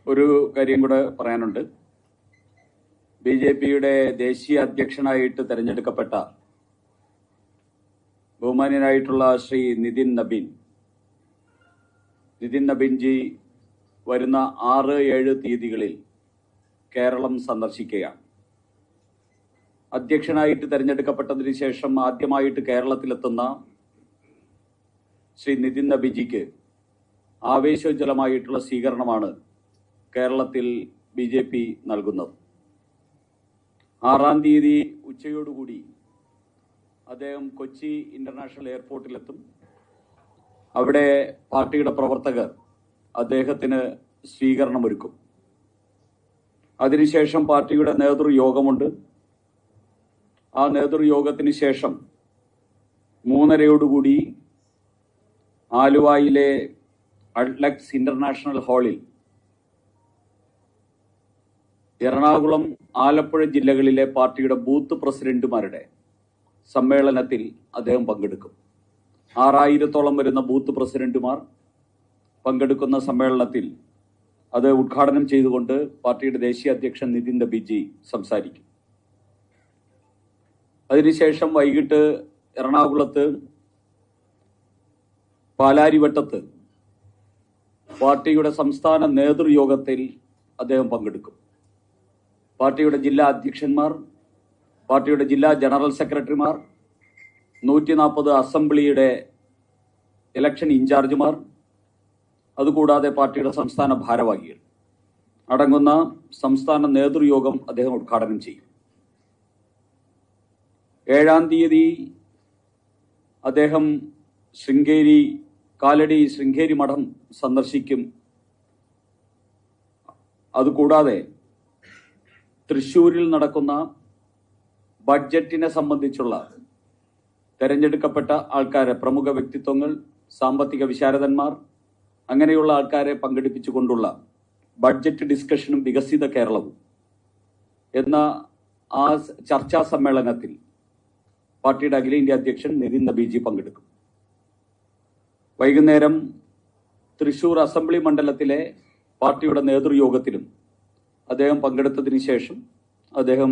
ഒരു കാര്യം കൂടെ പറയാനുണ്ട്. ബിജെപിയുടെ ദേശീയ അധ്യക്ഷനായിട്ട് തെരഞ്ഞെടുക്കപ്പെട്ട ബഹുമാന്യനായിട്ടുള്ള ശ്രീ നിതിൻ നബീൻജി വരുന്ന 6-7 തീയതികളിൽ കേരളം സന്ദർശിക്കുകയാണ്. അധ്യക്ഷനായിട്ട് തെരഞ്ഞെടുക്കപ്പെട്ടതിന് ശേഷം ആദ്യമായിട്ട് കേരളത്തിലെത്തുന്ന ശ്രീ നിതിൻ നബീൻജിക്ക് ആവേശോജ്വലമായിട്ടുള്ള സ്വീകരണമാണ് കേരളത്തിൽ ബിജെപി നൽകുന്നത്. 6-ാം തീയതി ഉച്ചയോടുകൂടി അദ്ദേഹം കൊച്ചി ഇന്റർനാഷണൽ എയർപോർട്ടിലെത്തും. അവിടെ പാർട്ടിയുടെ പ്രവർത്തകർ അദ്ദേഹത്തിന് സ്വീകരണമൊരുക്കും. അതിനുശേഷം പാർട്ടിയുടെ നേതൃയോഗമുണ്ട്. ആ നേതൃയോഗത്തിന് ശേഷം 3:30 ആലുവയിലെ അഡ്ലക്സ് ഇന്റർനാഷണൽ ഹാളിൽ എറണാകുളം, ആലപ്പുഴ ജില്ലകളിലെ പാർട്ടിയുടെ ബൂത്ത് പ്രസിഡന്റുമാരുടെ സമ്മേളനത്തിൽ അദ്ദേഹം പങ്കെടുക്കും. 6000-ഓളം വരുന്ന ബൂത്ത് പ്രസിഡന്റുമാർ പങ്കെടുക്കുന്ന സമ്മേളനത്തിൽ അത് ഉദ്ഘാടനം ചെയ്തുകൊണ്ട് പാർട്ടിയുടെ ദേശീയ അധ്യക്ഷൻ നിതിൻ നബീൻജി സംസാരിക്കും. അതിനുശേഷം വൈകിട്ട് എറണാകുളത്ത് പാലാരിവട്ടത്ത് പാർട്ടിയുടെ സംസ്ഥാന നേതൃയോഗത്തിൽ അദ്ദേഹം പങ്കെടുക്കും. പാർട്ടിയുടെ ജില്ലാ അധ്യക്ഷന്മാർ, പാർട്ടിയുടെ ജില്ലാ ജനറൽ സെക്രട്ടറിമാർ, 140 അസംബ്ലിയുടെ ഇലക്ഷൻ ഇൻചാർജുമാർ, അതുകൂടാതെ പാർട്ടിയുടെ സംസ്ഥാന ഭാരവാഹികൾ അടങ്ങുന്ന സംസ്ഥാന നേതൃയോഗം അദ്ദേഹം ഉദ്ഘാടനം ചെയ്യും. 7-ാം തീയതി അദ്ദേഹം ശൃംഗേരി മഠം സന്ദർശിക്കും. അതുകൂടാതെ തൃശ്ശൂരിൽ നടക്കുന്ന ബഡ്ജറ്റിനെ സംബന്ധിച്ചുള്ള തെരഞ്ഞെടുക്കപ്പെട്ട ആൾക്കാരെ, പ്രമുഖ വ്യക്തിത്വങ്ങൾ, സാമ്പത്തിക വിശാരദന്മാർ, അങ്ങനെയുള്ള ആൾക്കാരെ പങ്കെടുപ്പിച്ചുകൊണ്ടുള്ള ബഡ്ജറ്റ് ഡിസ്കഷനും വികസിത കേരളവും എന്ന ആ ചർച്ചാ സമ്മേളനത്തിൽ പാർട്ടിയുടെ അഖിലേന്ത്യാ അധ്യക്ഷൻ നിതിൻ നബീൻജി പങ്കെടുക്കും. വൈകുന്നേരം തൃശൂർ അസംബ്ലി മണ്ഡലത്തിലെ പാർട്ടിയുടെ നേതൃയോഗത്തിലും അദ്ദേഹം പങ്കെടുത്തതിന് ശേഷം അദ്ദേഹം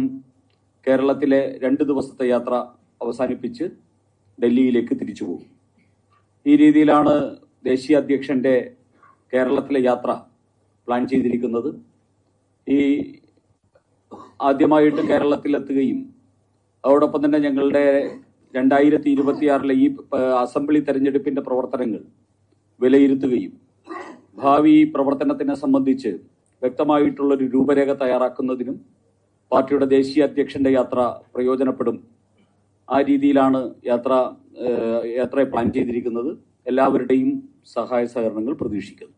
കേരളത്തിലെ 2 ദിവസത്തെ യാത്ര അവസാനിപ്പിച്ച് ഡൽഹിയിലേക്ക് തിരിച്ചു പോകും. ഈ രീതിയിലാണ് ദേശീയ അധ്യക്ഷന്റെ കേരളത്തിലെ യാത്ര പ്ലാൻ ചെയ്തിരിക്കുന്നത്. ഈ ആദ്യമായിട്ട് കേരളത്തിലെത്തുകയും അതോടൊപ്പം തന്നെ ഞങ്ങളുടെ 2026 ഈ അസംബ്ലി തെരഞ്ഞെടുപ്പിന്റെ പ്രവർത്തനങ്ങൾ വിലയിരുത്തുകയും ഭാവി പ്രവർത്തനത്തിനെ സംബന്ധിച്ച് വ്യക്തമായിട്ടുള്ളൊരു രൂപരേഖ തയ്യാറാക്കുന്നതിനും പാർട്ടിയുടെ ദേശീയ അധ്യക്ഷന്റെ യാത്ര പ്രയോജനപ്പെടും. ആ രീതിയിലാണ് യാത്രയെ പ്ലാൻ ചെയ്തിരിക്കുന്നത്. എല്ലാവരുടെയും സഹായ സഹകരണങ്ങൾ പ്രതീക്ഷിക്കുന്നു.